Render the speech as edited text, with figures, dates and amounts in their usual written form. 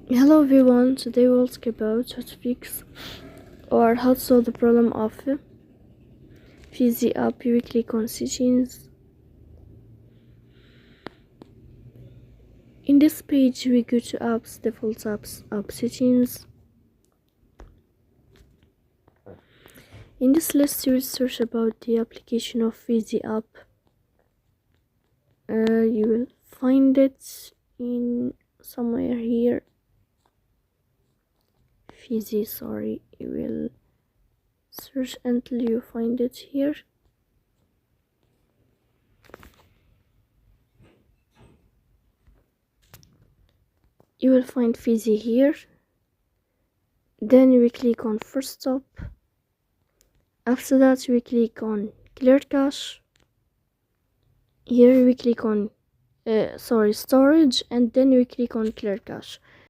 Hello everyone, today we'll talk about how to fix or how to solve the problem of Fizy app. You click on settings. In this page we go to apps, default apps, app settings. In this list you will search about the application of Fizy app. You will find it in somewhere here. Fizy, sorry, you will search until you find it here. You will find Fizy here. Then we click on first stop. After that we click on clear cache. Here we click on storage, and then we click on clear cache.